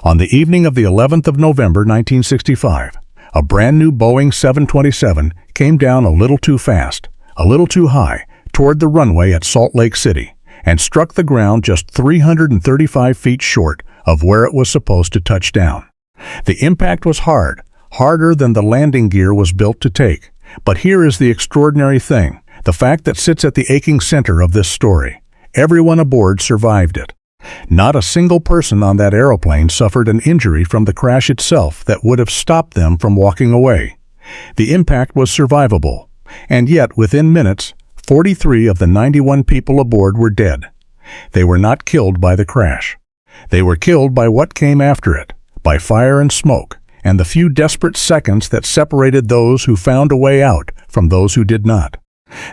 On the evening of the 11th of November 1965, a brand new Boeing 727 came down a little too fast, a little too high, toward the runway at Salt Lake City, and struck the ground just 335 feet short of where it was supposed to touch down. The impact was hard, harder than the landing gear was built to take. But here is the extraordinary thing, the fact that sits at the aching center of this story. Everyone aboard survived it. Not a single person on that aeroplane suffered an injury from the crash itself that would have stopped them from walking away. The impact was survivable, and yet within minutes, 43 of the 91 people aboard were dead. They were not killed by the crash. They were killed by what came after it, by fire and smoke, and the few desperate seconds that separated those who found a way out from those who did not.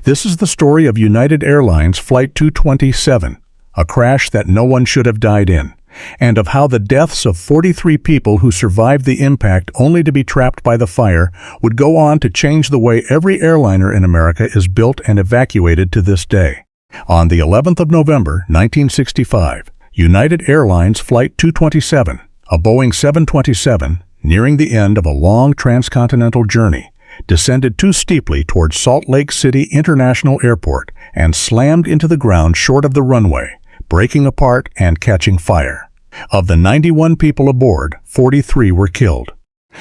This is the story of United Air Lines Flight 227, a crash that no one should have died in, and of how the deaths of 43 people who survived the impact only to be trapped by the fire would go on to change the way every airliner in America is built and evacuated to this day. On the 11th of November, 1965, United Air Lines Flight 227, a Boeing 727, nearing the end of a long transcontinental journey, descended too steeply toward Salt Lake City International Airport and slammed into the ground short of the runway, breaking apart and catching fire. Of the 91 people aboard, 43 were killed.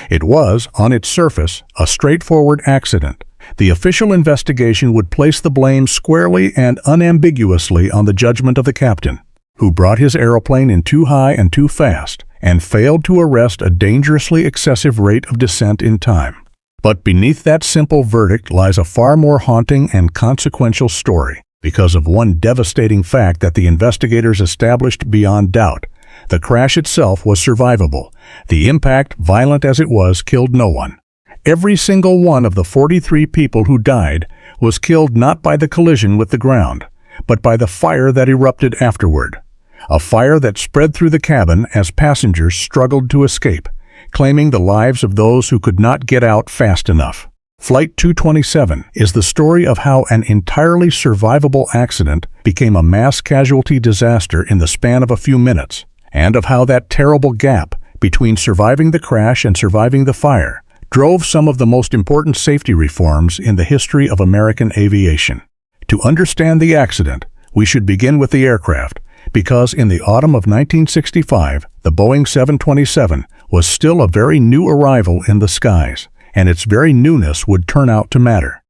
It was, on its surface, a straightforward accident. The official investigation would place the blame squarely and unambiguously on the judgment of the captain, who brought his aeroplane in too high and too fast, and failed to arrest a dangerously excessive rate of descent in time. But beneath that simple verdict lies a far more haunting and consequential story, because of one devastating fact that the investigators established beyond doubt. The crash itself was survivable. The impact, violent as it was, killed no one. Every single one of the 43 people who died was killed not by the collision with the ground, but by the fire that erupted afterward. A fire that spread through the cabin as passengers struggled to escape, claiming the lives of those who could not get out fast enough. Flight 227 is the story of how an entirely survivable accident became a mass-casualty disaster in the span of a few minutes, and of how that terrible gap between surviving the crash and surviving the fire drove some of the most important safety reforms in the history of American aviation. To understand the accident, we should begin with the aircraft, because in the autumn of 1965, the Boeing 727 was still a very new arrival in the skies, and its very newness would turn out to matter.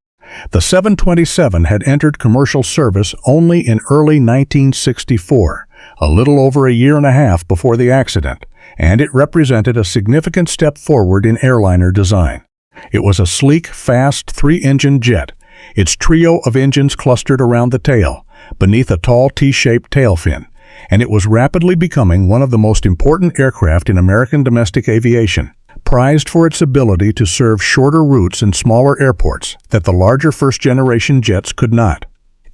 The 727 had entered commercial service only in early 1964, a little over a year and a half before the accident, and it represented a significant step forward in airliner design. It was a sleek, fast, three-engine jet, its trio of engines clustered around the tail, beneath a tall T-shaped tail fin, and it was rapidly becoming one of the most important aircraft in American domestic aviation, prized for its ability to serve shorter routes in smaller airports that the larger first-generation jets could not.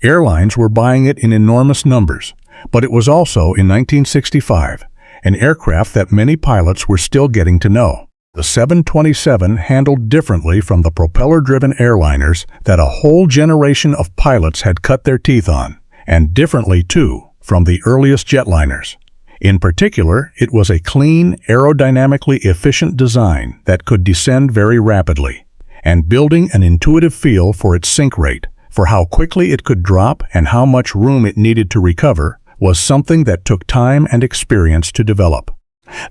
Airlines were buying it in enormous numbers, but it was also, in 1965, an aircraft that many pilots were still getting to know. The 727 handled differently from the propeller-driven airliners that a whole generation of pilots had cut their teeth on, and differently, too, from the earliest jetliners. In particular, it was a clean, aerodynamically efficient design that could descend very rapidly, and building an intuitive feel for its sink rate, for how quickly it could drop and how much room it needed to recover, was something that took time and experience to develop.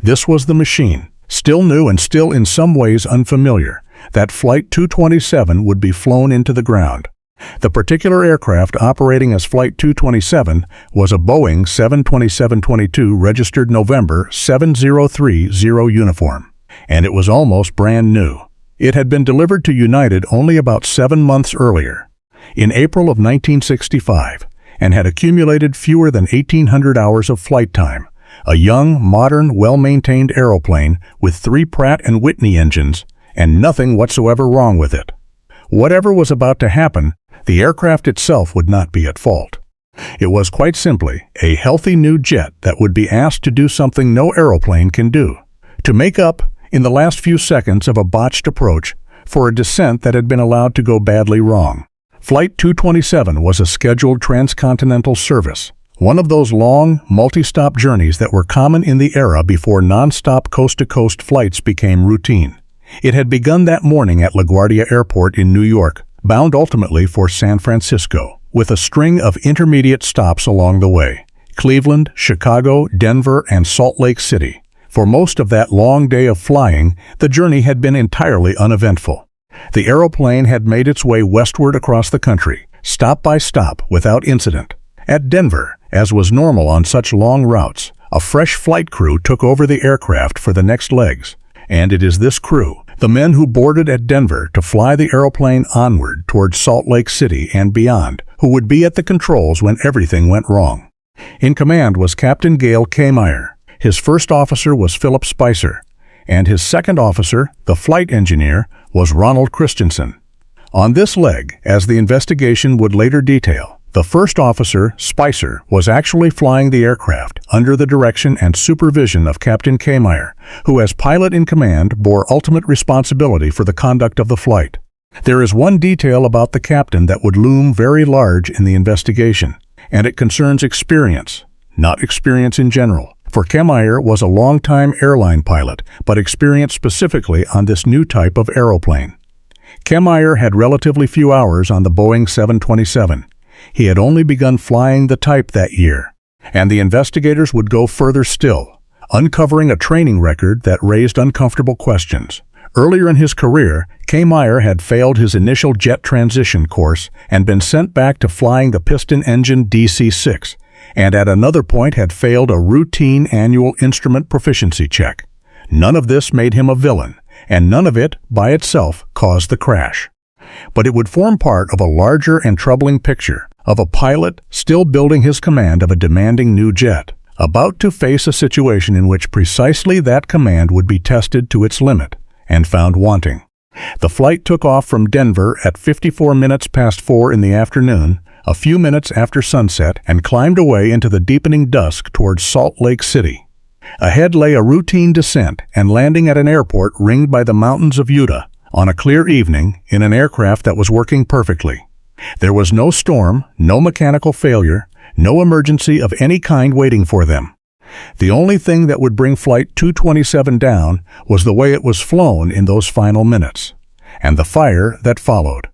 This was the machine, still new and still in some ways unfamiliar, that Flight 227 would be flown into the ground. The particular aircraft operating as Flight 227 was a Boeing 727-22 registered November 7030 uniform, and it was almost brand new. It had been delivered to United only about 7 months earlier, in April of 1965, and had accumulated fewer than 1,800 hours of flight time. A young, modern, well-maintained aeroplane with 3 Pratt & Whitney engines, and nothing whatsoever wrong with it. Whatever was about to happen, the aircraft itself would not be at fault. It was quite simply a healthy new jet that would be asked to do something no aeroplane can do, to make up, in the last few seconds of a botched approach, for a descent that had been allowed to go badly wrong. Flight 227 was a scheduled transcontinental service, One of those long, multi-stop journeys that were common in the era before non-stop coast-to-coast flights became routine. It had begun that morning at LaGuardia Airport in New York, bound ultimately for San Francisco, with a string of intermediate stops along the way: Cleveland, Chicago, Denver, and Salt Lake City. For most of that long day of flying, the journey had been entirely uneventful. The aeroplane had made its way westward across the country, stop by stop, without incident. At Denver, as was normal on such long routes, a fresh flight crew took over the aircraft for the next legs. And it is this crew, the men who boarded at Denver to fly the aeroplane onward towards Salt Lake City and beyond, who would be at the controls when everything went wrong. In command was Captain Gale Kmeyer. His first officer was Philip Spicer, and his second officer, the flight engineer, was Ronald Christensen. On this leg, as the investigation would later detail, the first officer, Spicer, was actually flying the aircraft under the direction and supervision of Captain Kmeyer, who as pilot in command bore ultimate responsibility for the conduct of the flight. There is one detail about the captain that would loom very large in the investigation, and it concerns experience, not experience in general. For Kmeyer was a long-time airline pilot, but experienced specifically on this new type of aeroplane. Kmeyer had relatively few hours on the Boeing 727. He had only begun flying the type that year, and the investigators would go further still, uncovering a training record that raised uncomfortable questions. Earlier in his career, Kmeyer had failed his initial jet transition course and been sent back to flying the piston-engine DC-6, and at another point had failed a routine annual instrument proficiency check. None of this made him a villain, and none of it, by itself, caused the crash. But it would form part of a larger and troubling picture of a pilot still building his command of a demanding new jet, about to face a situation in which precisely that command would be tested to its limit and found wanting. The flight took off from Denver at 54 minutes past 4 in the afternoon, a few minutes after sunset, and climbed away into the deepening dusk towards Salt Lake City. Ahead lay a routine descent and landing at an airport ringed by the mountains of Utah, on a clear evening, in an aircraft that was working perfectly. There was no storm, no mechanical failure, no emergency of any kind waiting for them. The only thing that would bring Flight 227 down was the way it was flown in those final minutes, and the fire that followed.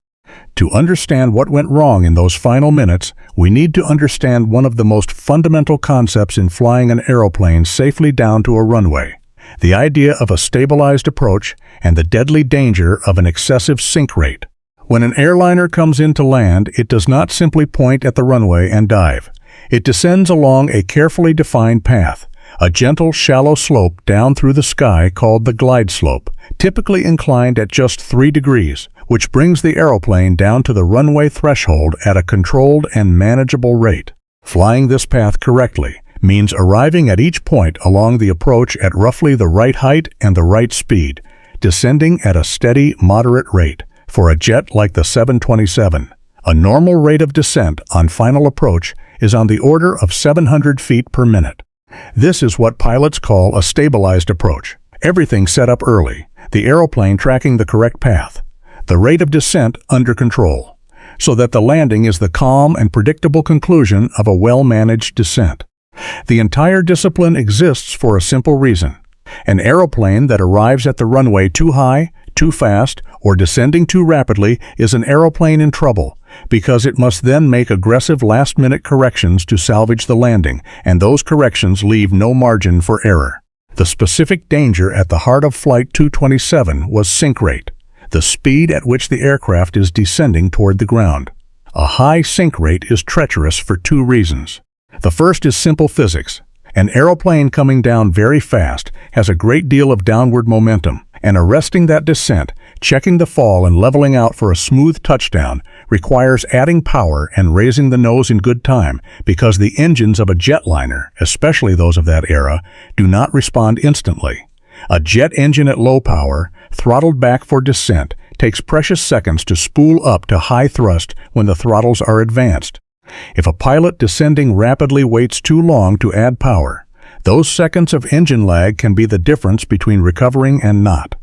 To understand what went wrong in those final minutes, we need to understand one of the most fundamental concepts in flying an aeroplane safely down to a runway: the idea of a stabilized approach and the deadly danger of an excessive sink rate. When an airliner comes in to land, it does not simply point at the runway and dive. It descends along a carefully defined path, a gentle, shallow slope down through the sky called the glide slope, typically inclined at just 3 degrees, which brings the aeroplane down to the runway threshold at a controlled and manageable rate. Flying this path correctly means arriving at each point along the approach at roughly the right height and the right speed, descending at a steady, moderate rate. For a jet like the 727, a normal rate of descent on final approach is on the order of 700 feet per minute. This is what pilots call a stabilized approach. Everything set up early, the aeroplane tracking the correct path, the rate of descent under control, so that the landing is the calm and predictable conclusion of a well-managed descent. The entire discipline exists for a simple reason. An aeroplane that arrives at the runway too high, too fast, or descending too rapidly is an aeroplane in trouble, because it must then make aggressive last-minute corrections to salvage the landing, and those corrections leave no margin for error. The specific danger at the heart of Flight 227 was sink rate, the speed at which the aircraft is descending toward the ground. A high sink rate is treacherous for 2 reasons. The first is simple physics. An aeroplane coming down very fast has a great deal of downward momentum, and arresting that descent, checking the fall and leveling out for a smooth touchdown requires adding power and raising the nose in good time, because the engines of a jetliner, especially those of that era, do not respond instantly. A jet engine at low power, throttled back for descent, takes precious seconds to spool up to high thrust when the throttles are advanced. If a pilot descending rapidly waits too long to add power, those seconds of engine lag can be the difference between recovering and not.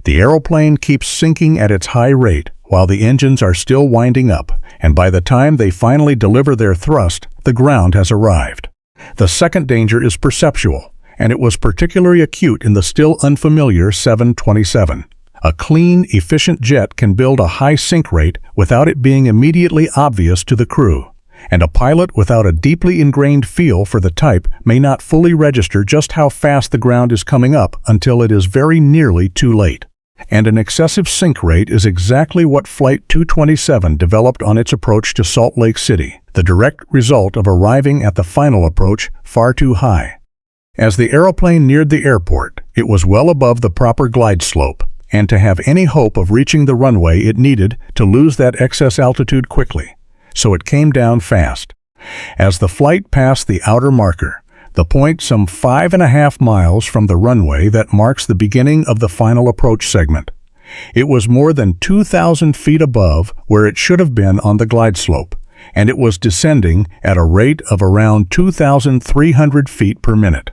The aeroplane keeps sinking at its high rate while the engines are still winding up, and by the time they finally deliver their thrust, the ground has arrived. The second danger is perceptual, and it was particularly acute in the still unfamiliar 727. A clean, efficient jet can build a high sink rate without it being immediately obvious to the crew, and a pilot without a deeply ingrained feel for the type may not fully register just how fast the ground is coming up until it is very nearly too late. And an excessive sink rate is exactly what Flight 227 developed on its approach to Salt Lake City, the direct result of arriving at the final approach far too high. As the aeroplane neared the airport, it was well above the proper glide slope, and to have any hope of reaching the runway it needed to lose that excess altitude quickly, so it came down fast. As the flight passed the outer marker, the point some 5.5 miles from the runway that marks the beginning of the final approach segment, it was more than 2,000 feet above where it should have been on the glide slope, and it was descending at a rate of around 2,300 feet per minute.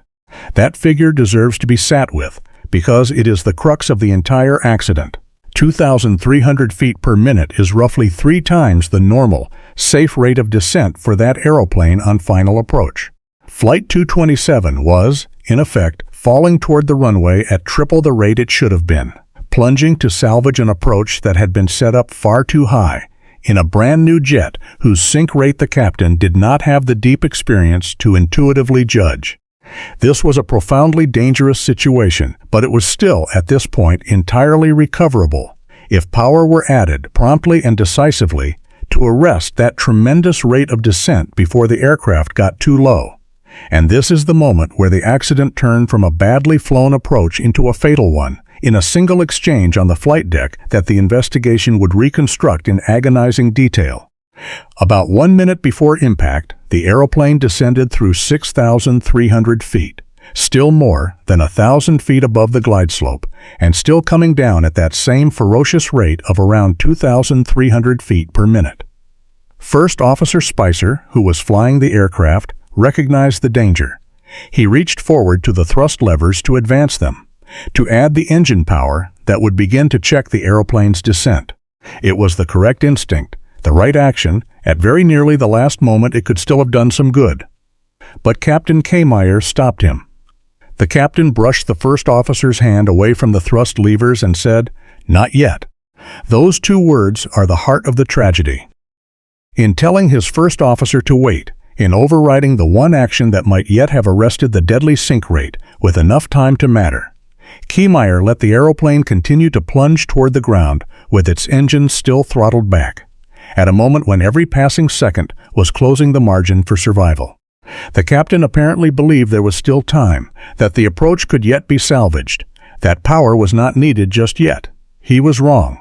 That figure deserves to be sat with, because it is the crux of the entire accident. 2,300 feet per minute is roughly 3 times the normal, safe rate of descent for that aeroplane on final approach. Flight 227 was, in effect, falling toward the runway at triple the rate it should have been, plunging to salvage an approach that had been set up far too high, in a brand new jet whose sink rate the captain did not have the deep experience to intuitively judge. This was a profoundly dangerous situation, but it was still, at this point, entirely recoverable, if power were added promptly and decisively to arrest that tremendous rate of descent before the aircraft got too low. And this is the moment where the accident turned from a badly flown approach into a fatal one, in a single exchange on the flight deck that the investigation would reconstruct in agonizing detail. About 1 minute before impact, the aeroplane descended through 6,300 feet, still more than 1,000 feet above the glide slope, and still coming down at that same ferocious rate of around 2,300 feet per minute. First Officer Spicer, who was flying the aircraft, recognized the danger. He reached forward to the thrust levers to advance them, to add the engine power that would begin to check the aeroplane's descent. It was the correct instinct, the right action. At very nearly the last moment it could still have done some good. But Captain K-Meyer stopped him. The captain brushed the first officer's hand away from the thrust levers and said, "Not yet." Those 2 words are the heart of the tragedy. In telling his first officer to wait, in overriding the one action that might yet have arrested the deadly sink rate with enough time to matter, K-Meyer let the aeroplane continue to plunge toward the ground with its engine still throttled back, at a moment when every passing second was closing the margin for survival. The captain apparently believed there was still time, that the approach could yet be salvaged, that power was not needed just yet. He was wrong,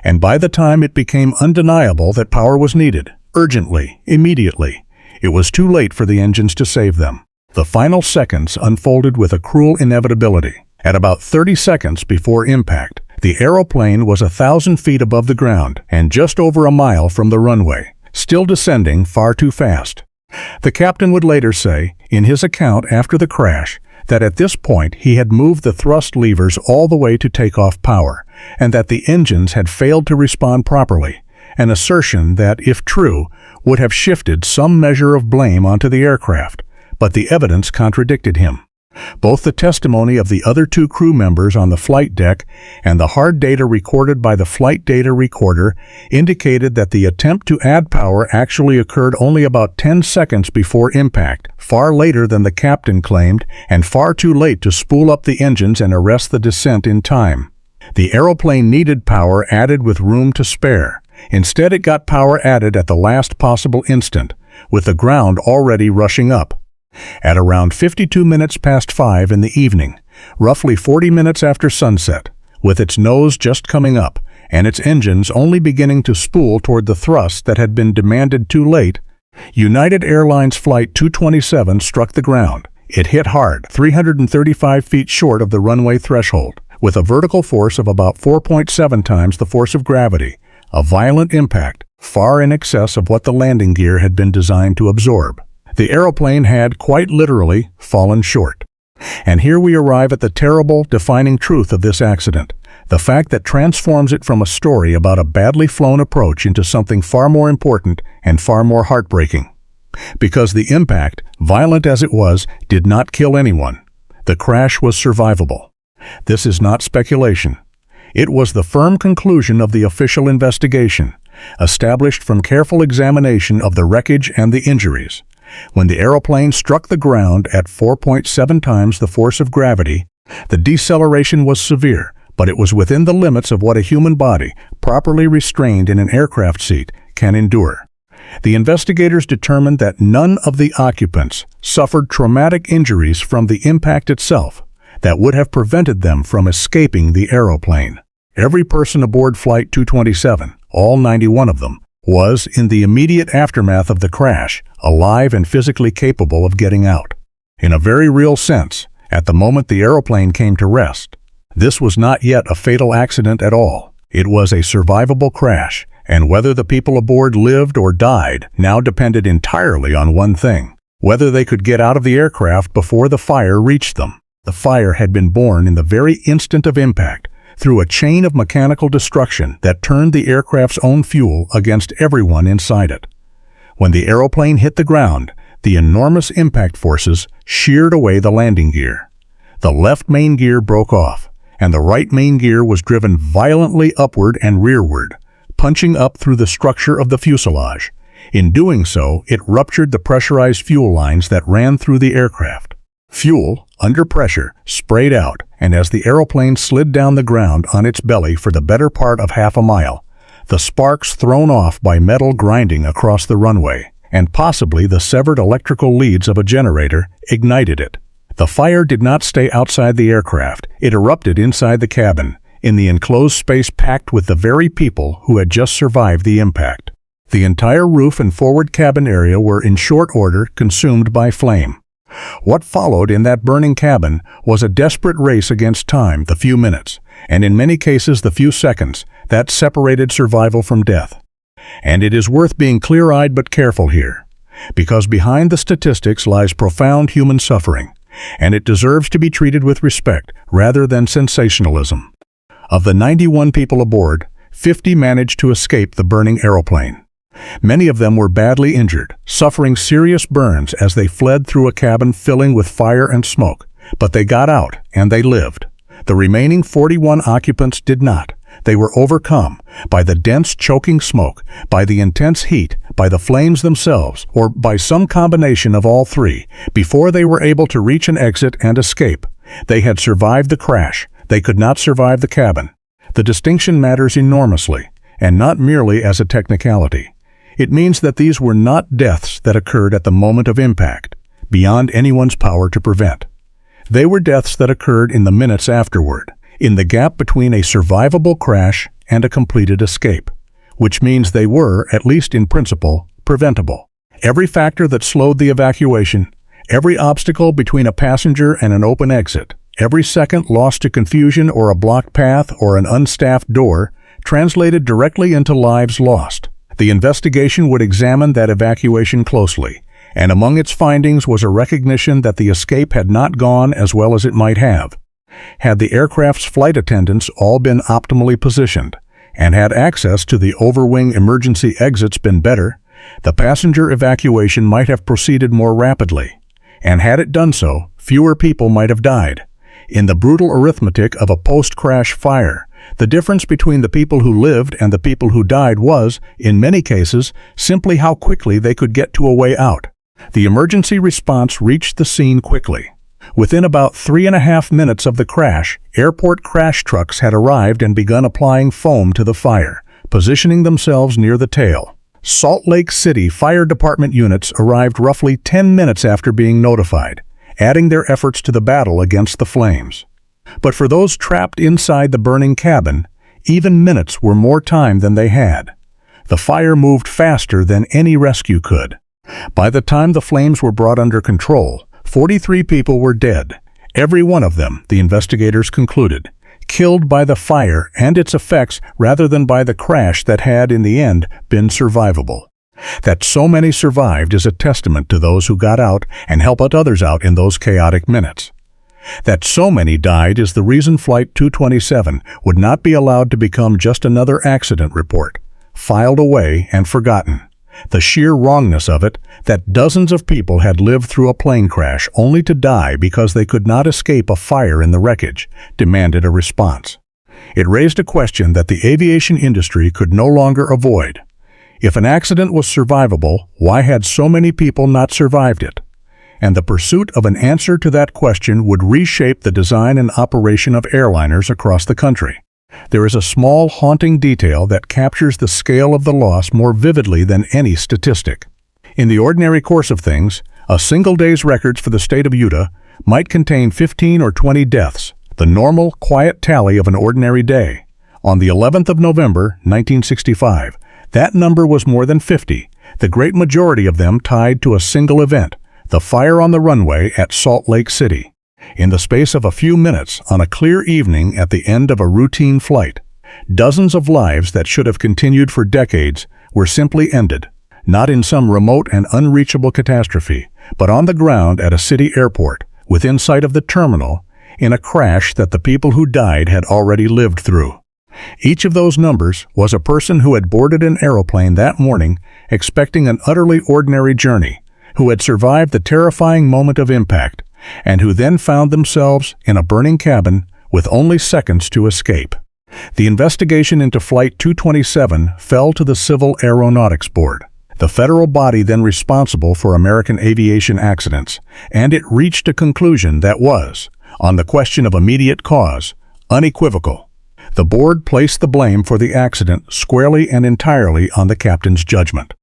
and by the time it became undeniable that power was needed, urgently, immediately, it was too late for the engines to save them. The final seconds unfolded with a cruel inevitability. At about 30 seconds before impact, the aeroplane was 1,000 feet above the ground and just over a mile from the runway, still descending far too fast. The captain would later say, in his account after the crash, that at this point he had moved the thrust levers all the way to takeoff power, and that the engines had failed to respond properly, an assertion that, if true, would have shifted some measure of blame onto the aircraft, but the evidence contradicted him. Both the testimony of the other 2 crew members on the flight deck and the hard data recorded by the flight data recorder indicated that the attempt to add power actually occurred only about 10 seconds before impact, far later than the captain claimed, and far too late to spool up the engines and arrest the descent in time. The aeroplane needed power added with room to spare. Instead, it got power added at the last possible instant, with the ground already rushing up. At around 52 minutes past 5 in the evening, roughly 40 minutes after sunset, with its nose just coming up and its engines only beginning to spool toward the thrust that had been demanded too late, United Air Lines Flight 227 struck the ground. It hit hard, 335 feet short of the runway threshold, with a vertical force of about 4.7 times the force of gravity, a violent impact far in excess of what the landing gear had been designed to absorb. The aeroplane had, quite literally, fallen short. And here we arrive at the terrible, defining truth of this accident, the fact that transforms it from a story about a badly flown approach into something far more important and far more heartbreaking. Because the impact, violent as it was, did not kill anyone. The crash was survivable. This is not speculation. It was the firm conclusion of the official investigation, established from careful examination of the wreckage and the injuries. When the aeroplane struck the ground at 4.7 times the force of gravity, the deceleration was severe, but it was within the limits of what a human body, properly restrained in an aircraft seat, can endure. The investigators determined that none of the occupants suffered traumatic injuries from the impact itself that would have prevented them from escaping the aeroplane. Every person aboard Flight 227, all 91 of them, was, in the immediate aftermath of the crash, alive and physically capable of getting out. In a very real sense, at the moment the aeroplane came to rest, this was not yet a fatal accident at all. It was a survivable crash, and whether the people aboard lived or died now depended entirely on one thing: whether they could get out of the aircraft before the fire reached them. The fire had been born in the very instant of impact, through a chain of mechanical destruction that turned the aircraft's own fuel against everyone inside it. When the aeroplane hit the ground, the enormous impact forces sheared away the landing gear. The left main gear broke off, and the right main gear was driven violently upward and rearward, punching up through the structure of the fuselage. In doing so, it ruptured the pressurized fuel lines that ran through the aircraft. Fuel, under pressure, sprayed out, and as the aeroplane slid down the ground on its belly for the better part of half a mile, the sparks thrown off by metal grinding across the runway, and possibly the severed electrical leads of a generator, ignited it. The fire did not stay outside the aircraft. It erupted inside the cabin, in the enclosed space packed with the very people who had just survived the impact. The entire roof and forward cabin area were in short order consumed by flame. What followed in that burning cabin was a desperate race against time, the few minutes, and in many cases the few seconds, that separated survival from death. And it is worth being clear-eyed but careful here, because behind the statistics lies profound human suffering, and it deserves to be treated with respect rather than sensationalism. Of the 91 people aboard, 50 managed to escape the burning aeroplane. Many of them were badly injured, suffering serious burns as they fled through a cabin filling with fire and smoke, but they got out and they lived. The remaining 41 occupants did not. They were overcome by the dense choking smoke, by the intense heat, by the flames themselves, or by some combination of all three, before they were able to reach an exit and escape. They had survived the crash. They could not survive the cabin. The distinction matters enormously, and not merely as a technicality. It means that these were not deaths that occurred at the moment of impact, beyond anyone's power to prevent. They were deaths that occurred in the minutes afterward, in the gap between a survivable crash and a completed escape, which means they were, at least in principle, preventable. Every factor that slowed the evacuation, every obstacle between a passenger and an open exit, every second lost to confusion or a blocked path or an unstaffed door, translated directly into lives lost. The investigation would examine that evacuation closely, and among its findings was a recognition that the escape had not gone as well as it might have. Had the aircraft's flight attendants all been optimally positioned, and had access to the overwing emergency exits been better, the passenger evacuation might have proceeded more rapidly, and had it done so, fewer people might have died. In the brutal arithmetic of a post-crash fire, the difference between the people who lived and the people who died was, in many cases, simply how quickly they could get to a way out. The emergency response reached the scene quickly. Within about 3.5 minutes of the crash, airport crash trucks had arrived and begun applying foam to the fire, positioning themselves near the tail. Salt Lake City Fire Department units arrived roughly 10 minutes after being notified, adding their efforts to the battle against the flames. But for those trapped inside the burning cabin, even minutes were more time than they had. The fire moved faster than any rescue could. By the time the flames were brought under control, 43 people were dead, every one of them, the investigators concluded, killed by the fire and its effects rather than by the crash that had, in the end, been survivable. That so many survived is a testament to those who got out and helped others out in those chaotic minutes. That so many died is the reason Flight 227 would not be allowed to become just another accident report, filed away and forgotten. The sheer wrongness of it, that dozens of people had lived through a plane crash only to die because they could not escape a fire in the wreckage, demanded a response. It raised a question that the aviation industry could no longer avoid. If an accident was survivable, why had so many people not survived it? And the pursuit of an answer to that question would reshape the design and operation of airliners across the country. There is a small, haunting detail that captures the scale of the loss more vividly than any statistic. In the ordinary course of things, a single day's records for the state of Utah might contain 15 or 20 deaths, the normal, quiet tally of an ordinary day. On the 11th of November, 1965, that number was more than 50, the great majority of them tied to a single event, the fire on the runway at Salt Lake City. In the space of a few minutes, on a clear evening at the end of a routine flight, dozens of lives that should have continued for decades were simply ended, not in some remote and unreachable catastrophe, but on the ground at a city airport, within sight of the terminal, in a crash that the people who died had already lived through. Each of those numbers was a person who had boarded an aeroplane that morning expecting an utterly ordinary journey, who had survived the terrifying moment of impact, and who then found themselves in a burning cabin with only seconds to escape. The investigation into Flight 227 fell to the Civil Aeronautics Board, the federal body then responsible for American aviation accidents, and it reached a conclusion that was, on the question of immediate cause, unequivocal. The board placed the blame for the accident squarely and entirely on the captain's judgment.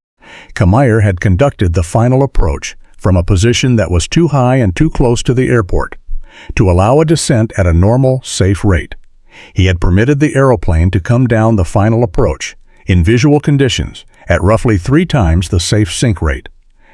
Kamier had conducted the final approach from a position that was too high and too close to the airport to allow a descent at a normal, safe rate. He had permitted the aeroplane to come down the final approach, in visual conditions, at roughly 3 times the safe sink rate.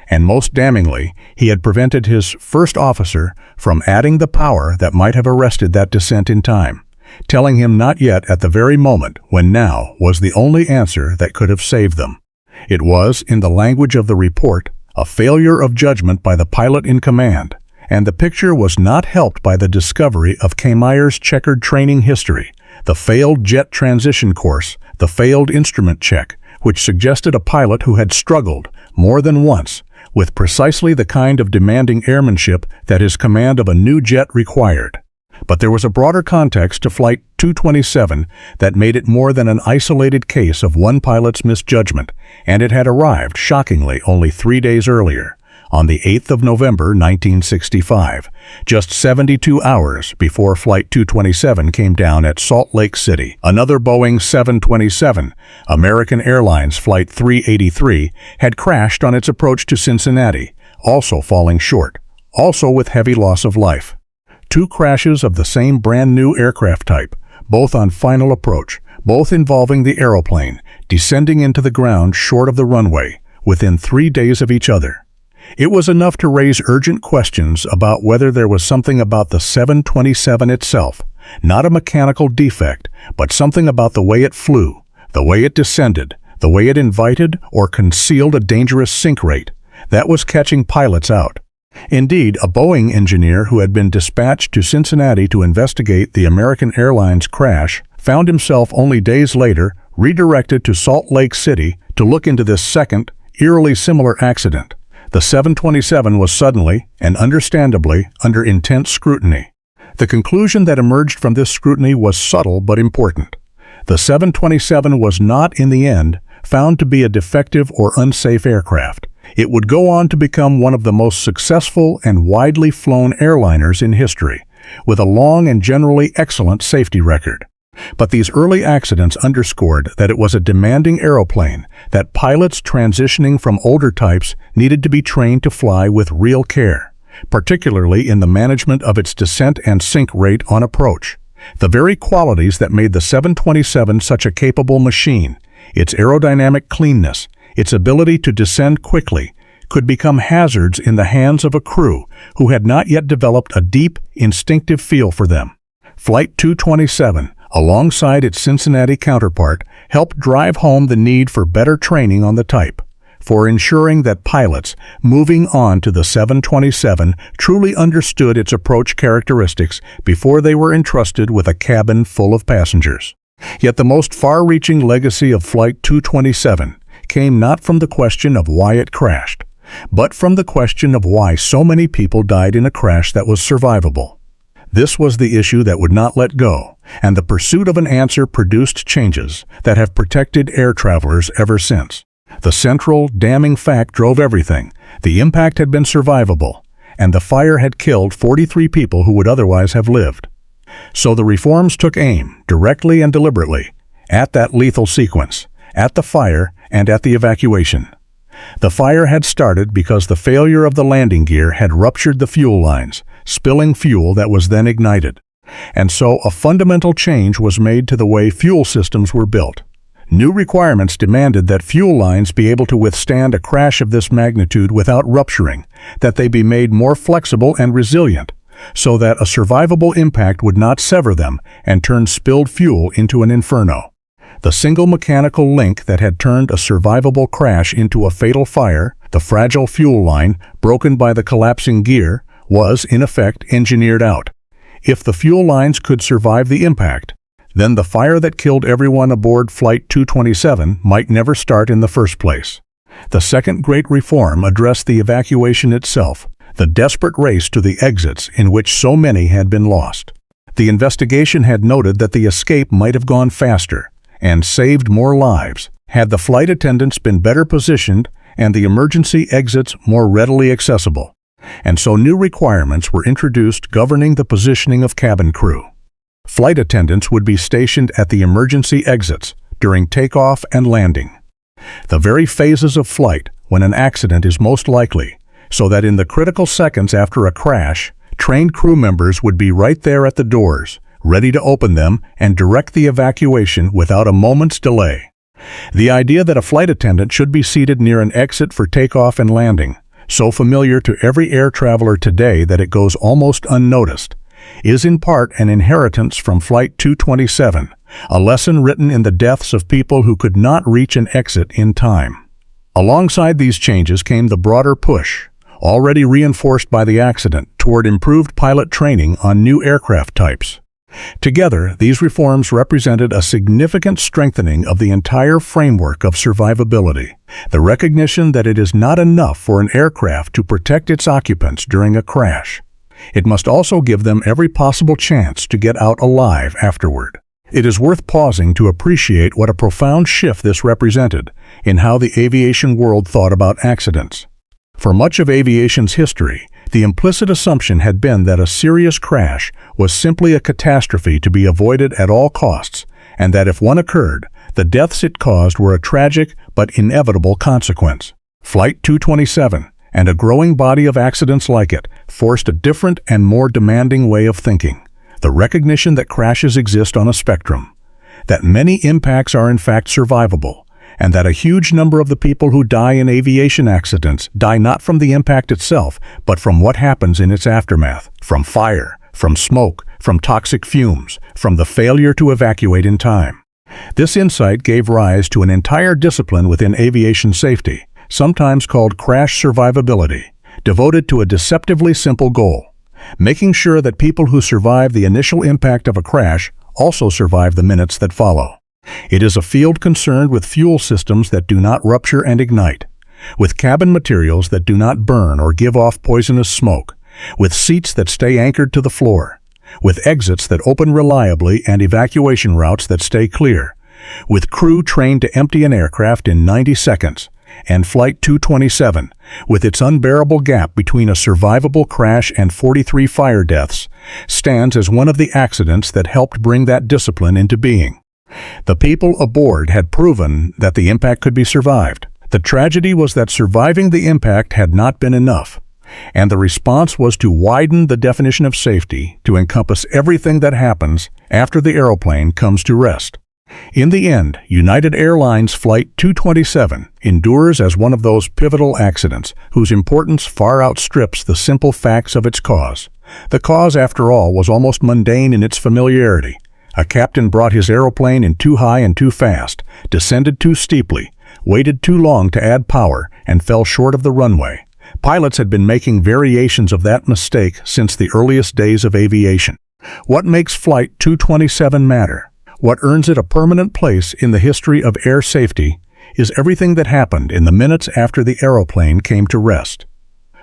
And most damningly, he had prevented his first officer from adding the power that might have arrested that descent in time, telling him not yet at the very moment when now was the only answer that could have saved them. It was, in the language of the report, a failure of judgment by the pilot in command, and the picture was not helped by the discovery of Kamier's checkered training history, the failed jet transition course, the failed instrument check, which suggested a pilot who had struggled, more than once, with precisely the kind of demanding airmanship that his command of a new jet required. But there was a broader context to Flight 227 that made it more than an isolated case of one pilot's misjudgment, and it had arrived, shockingly, only 3 days earlier, on the 8th of November, 1965, just 72 hours before Flight 227 came down at Salt Lake City. Another Boeing 727, American Airlines Flight 383, had crashed on its approach to Cincinnati, also falling short, also with heavy loss of life. 2 crashes of the same brand-new aircraft type, both on final approach, both involving the aeroplane descending into the ground short of the runway, within 3 days of each other. It was enough to raise urgent questions about whether there was something about the 727 itself, not a mechanical defect, but something about the way it flew, the way it descended, the way it invited or concealed a dangerous sink rate, that was catching pilots out. Indeed, a Boeing engineer who had been dispatched to Cincinnati to investigate the American Airlines crash found himself only days later redirected to Salt Lake City to look into this second, eerily similar accident. The 727 was suddenly, and understandably, under intense scrutiny. The conclusion that emerged from this scrutiny was subtle but important. The 727 was not, in the end, found to be a defective or unsafe aircraft. It would go on to become one of the most successful and widely flown airliners in history, with a long and generally excellent safety record. But these early accidents underscored that it was a demanding aeroplane, that pilots transitioning from older types needed to be trained to fly with real care, particularly in the management of its descent and sink rate on approach. The very qualities that made the 727 such a capable machine, its aerodynamic cleanness, its ability to descend quickly, could become hazards in the hands of a crew who had not yet developed a deep, instinctive feel for them. Flight 227, alongside its Cincinnati counterpart, helped drive home the need for better training on the type, for ensuring that pilots moving on to the 727 truly understood its approach characteristics before they were entrusted with a cabin full of passengers. Yet the most far-reaching legacy of Flight 227 came not from the question of why it crashed, but from the question of why so many people died in a crash that was survivable. This was the issue that would not let go, and the pursuit of an answer produced changes that have protected air travelers ever since. The central, damning fact drove everything. The impact had been survivable, and the fire had killed 43 people who would otherwise have lived. So the reforms took aim, directly and deliberately, at that lethal sequence, at the fire and at the evacuation. The fire had started because the failure of the landing gear had ruptured the fuel lines, spilling fuel that was then ignited. And so a fundamental change was made to the way fuel systems were built. New requirements demanded that fuel lines be able to withstand a crash of this magnitude without rupturing, that they be made more flexible and resilient, so that a survivable impact would not sever them and turn spilled fuel into an inferno. The single mechanical link that had turned a survivable crash into a fatal fire, the fragile fuel line broken by the collapsing gear, was, in effect, engineered out. If the fuel lines could survive the impact, then the fire that killed everyone aboard Flight 227 might never start in the first place. The second great reform addressed the evacuation itself, the desperate race to the exits in which so many had been lost. The investigation had noted that the escape might have gone faster and saved more lives had the flight attendants been better positioned and the emergency exits more readily accessible. And so new requirements were introduced governing the positioning of cabin crew. Flight attendants would be stationed at the emergency exits during takeoff and landing, the very phases of flight when an accident is most likely, so that in the critical seconds after a crash, trained crew members would be right there at the doors, ready to open them and direct the evacuation without a moment's delay. The idea that a flight attendant should be seated near an exit for takeoff and landing, so familiar to every air traveler today that it goes almost unnoticed, is in part an inheritance from Flight 227, a lesson written in the deaths of people who could not reach an exit in time. Alongside these changes came the broader push, already reinforced by the accident, toward improved pilot training on new aircraft types. Together, these reforms represented a significant strengthening of the entire framework of survivability, the recognition that it is not enough for an aircraft to protect its occupants during a crash. It must also give them every possible chance to get out alive afterward. It is worth pausing to appreciate what a profound shift this represented in how the aviation world thought about accidents. For much of aviation's history, the implicit assumption had been that a serious crash was simply a catastrophe to be avoided at all costs, and that if one occurred, the deaths it caused were a tragic but inevitable consequence. Flight 227 and a growing body of accidents like it forced a different and more demanding way of thinking, the recognition that crashes exist on a spectrum, that many impacts are in fact survivable, and that a huge number of the people who die in aviation accidents die not from the impact itself, but from what happens in its aftermath, from fire, from smoke, from toxic fumes, from the failure to evacuate in time. This insight gave rise to an entire discipline within aviation safety, sometimes called crash survivability, devoted to a deceptively simple goal: making sure that people who survive the initial impact of a crash also survive the minutes that follow. It is a field concerned with fuel systems that do not rupture and ignite, with cabin materials that do not burn or give off poisonous smoke, with seats that stay anchored to the floor, with exits that open reliably and evacuation routes that stay clear, with crew trained to empty an aircraft in 90 seconds, and Flight 227, with its unbearable gap between a survivable crash and 43 fire deaths, stands as one of the accidents that helped bring that discipline into being. The people aboard had proven that the impact could be survived. The tragedy was that surviving the impact had not been enough, and the response was to widen the definition of safety to encompass everything that happens after the aeroplane comes to rest. In the end, United Air Lines Flight 227 endures as one of those pivotal accidents whose importance far outstrips the simple facts of its cause. The cause, after all, was almost mundane in its familiarity. A captain brought his aeroplane in too high and too fast, descended too steeply, waited too long to add power, and fell short of the runway. Pilots had been making variations of that mistake since the earliest days of aviation. What makes Flight 227 matter? What earns it a permanent place in the history of air safety is everything that happened in the minutes after the aeroplane came to rest.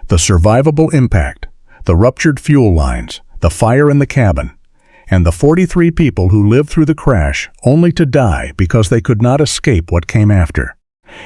The survivable impact, the ruptured fuel lines, the fire in the cabin, and the 43 people who lived through the crash only to die because they could not escape what came after.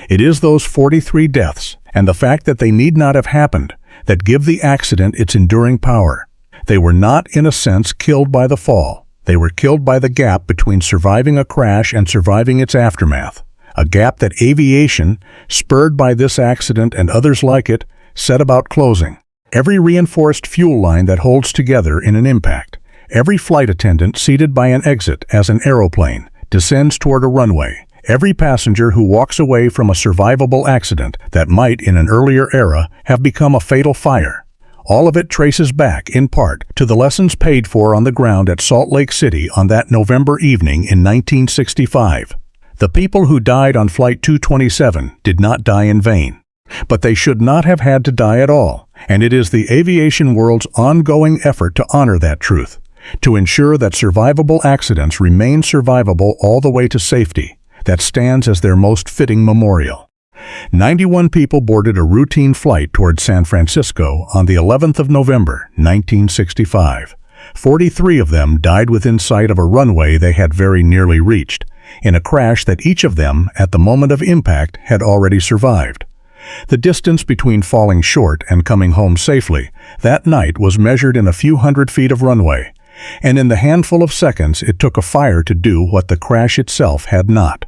It is those 43 deaths and the fact that they need not have happened that give the accident its enduring power. They were not, in a sense, killed by the fall. They were killed by the gap between surviving a crash and surviving its aftermath, a gap that aviation, spurred by this accident and others like it, set about closing. Every reinforced fuel line that holds together in an impact, every flight attendant seated by an exit as an aeroplane descends toward a runway, every passenger who walks away from a survivable accident that might, in an earlier era, have become a fatal fire. All of it traces back, in part, to the lessons paid for on the ground at Salt Lake City on that November evening in 1965. The people who died on Flight 227 did not die in vain. But they should not have had to die at all, and it is the aviation world's ongoing effort to honor that truth, to ensure that survivable accidents remain survivable all the way to safety, that stands as their most fitting memorial. 91 people boarded a routine flight toward San Francisco on the 11th of November, 1965. 43 of them died within sight of a runway they had very nearly reached, in a crash that each of them, at the moment of impact, had already survived. The distance between falling short and coming home safely that night was measured in a few hundred feet of runway, and in the handful of seconds it took a fire to do what the crash itself had not.